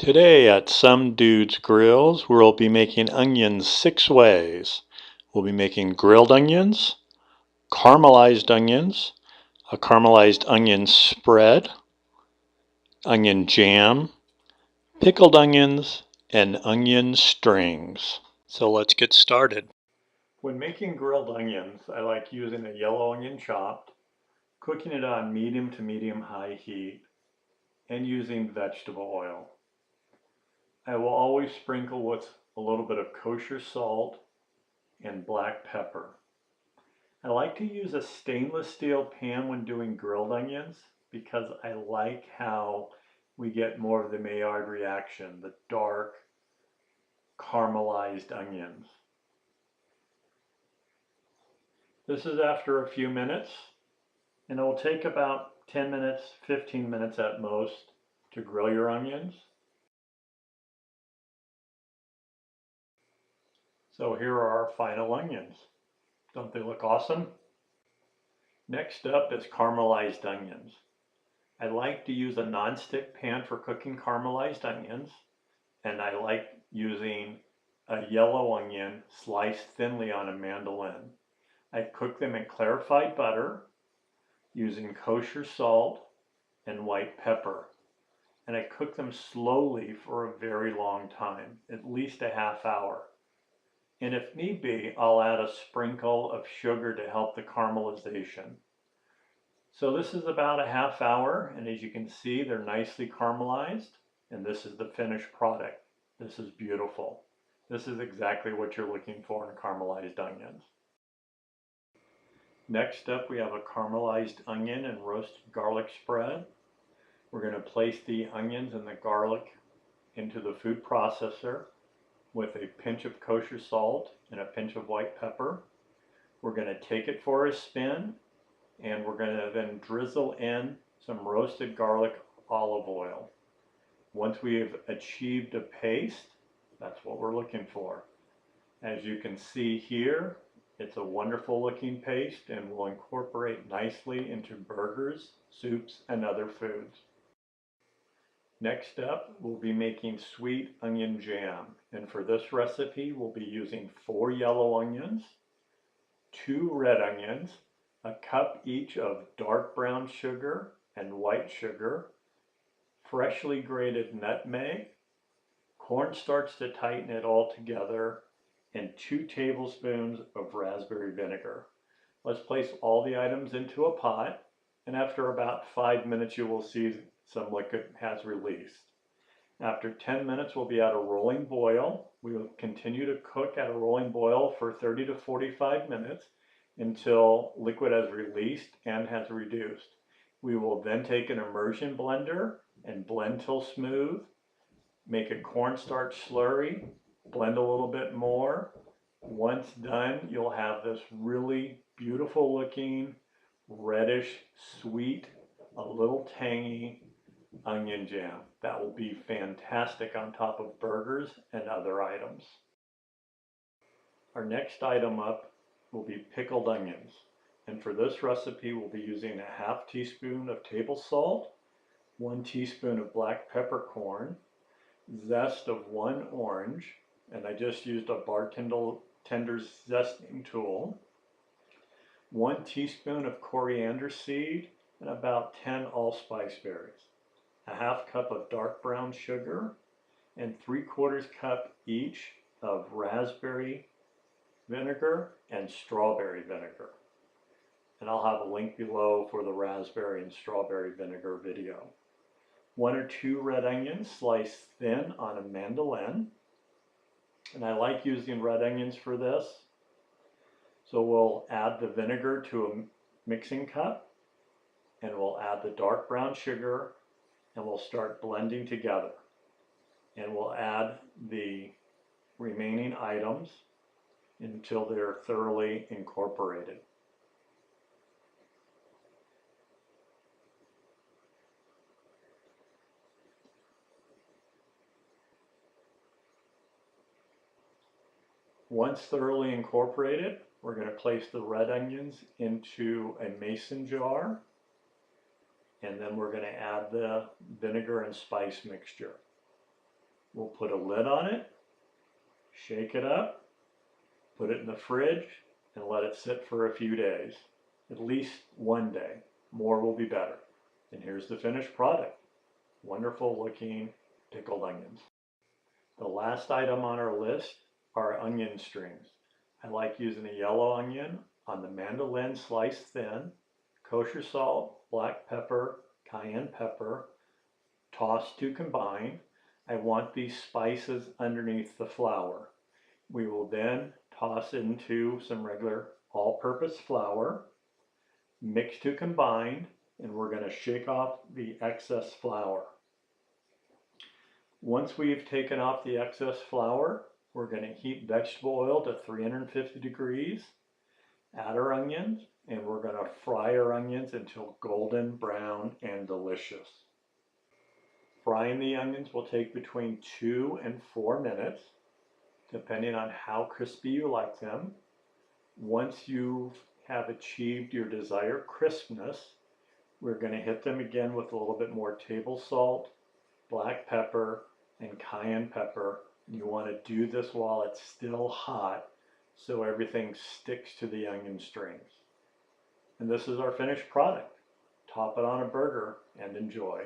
Today at Some Dude's Grills, we'll be making onions 6 ways. We'll be making grilled onions, caramelized onions, a caramelized onion spread, onion jam, pickled onions, and onion strings. So let's get started. When making grilled onions, I like using a yellow onion chopped, cooking it on medium to medium-high heat, and using vegetable oil. I will always sprinkle with a little bit of kosher salt and black pepper. I like to use a stainless steel pan when doing grilled onions because I like how we get more of the Maillard reaction, the dark caramelized onions. This is after a few minutes, and it will take about 10 minutes, 15 minutes at most to grill your onions. So here are our final onions. Don't they look awesome? Next up is caramelized onions. I like to use a non-stick pan for cooking caramelized onions, and I like using a yellow onion sliced thinly on a mandolin. I cook them in clarified butter using kosher salt and white pepper, and I cook them slowly for a very long time, at least a half hour. And if need be, I'll add a sprinkle of sugar to help the caramelization. So this is about a half hour, and as you can see, they're nicely caramelized, and this is the finished product. This is beautiful. This is exactly what you're looking for in caramelized onions. Next up, we have a caramelized onion and roasted garlic spread. We're going to place the onions and the garlic into the food processor with a pinch of kosher salt and a pinch of white pepper. We're going to take it for a spin, and we're going to then drizzle in some roasted garlic olive oil. Once we have achieved a paste, that's what we're looking for. As you can see here, it's a wonderful looking paste and will incorporate nicely into burgers, soups, and other foods. Next up, we'll be making sweet onion jam, and for this recipe we'll be using 4 yellow onions, 2 red onions, a cup each of dark brown sugar and white sugar, freshly grated nutmeg, cornstarch to tighten it all together, and 2 tablespoons of raspberry vinegar. Let's place all the items into a pot, and after about 5 minutes you will see some liquid has released. After 10 minutes we'll be at a rolling boil. We will continue to cook at a rolling boil for 30 to 45 minutes until liquid has released and has reduced. We will then take an immersion blender and blend till smooth, make a cornstarch slurry, blend a little bit more. Once done, you'll have this really beautiful looking, reddish, sweet, a little tangy onion jam. That will be fantastic on top of burgers and other items. Our next item up will be pickled onions. And for this recipe, we'll be using a half teaspoon of table salt, 1 teaspoon of black peppercorn, zest of 1 orange, and I just used a bartender's zesting tool, 1 teaspoon of coriander seed, and about 10 allspice berries, a half cup of dark brown sugar, and 3/4 cup each of raspberry vinegar and strawberry vinegar. And I'll have a link below for the raspberry and strawberry vinegar video. 1 or 2 red onions sliced thin on a mandolin. And I like using red onions for this. So we'll add the vinegar to a mixing cup, and we'll add the dark brown sugar, and we'll start blending together. And we'll add the remaining items until they're thoroughly incorporated. Once thoroughly incorporated, we're going to place the red onions into a mason jar, and then we're going to add the vinegar and spice mixture. We'll put a lid on it, shake it up, put it in the fridge, and let it sit for a few days. At least one day. More will be better. And here's the finished product. Wonderful looking pickled onions. The last item on our list are onion strings. I like using a yellow onion on the mandolin sliced thin, kosher salt, black pepper, cayenne pepper, tossed to combine. I want these spices underneath the flour. We will then toss into some regular all-purpose flour, mix to combine, and we're going to shake off the excess flour. Once we've taken off the excess flour, we're going to heat vegetable oil to 350 degrees, add our onions, and we're going to fry our onions until golden brown and delicious. Frying the onions will take between 2 and 4 minutes, depending on how crispy you like them. Once you have achieved your desired crispness, we're going to hit them again with a little bit more table salt, black pepper, and cayenne pepper. You want to do this while it's still hot so everything sticks to the onion strings. And this is our finished product. Top it on a burger and enjoy.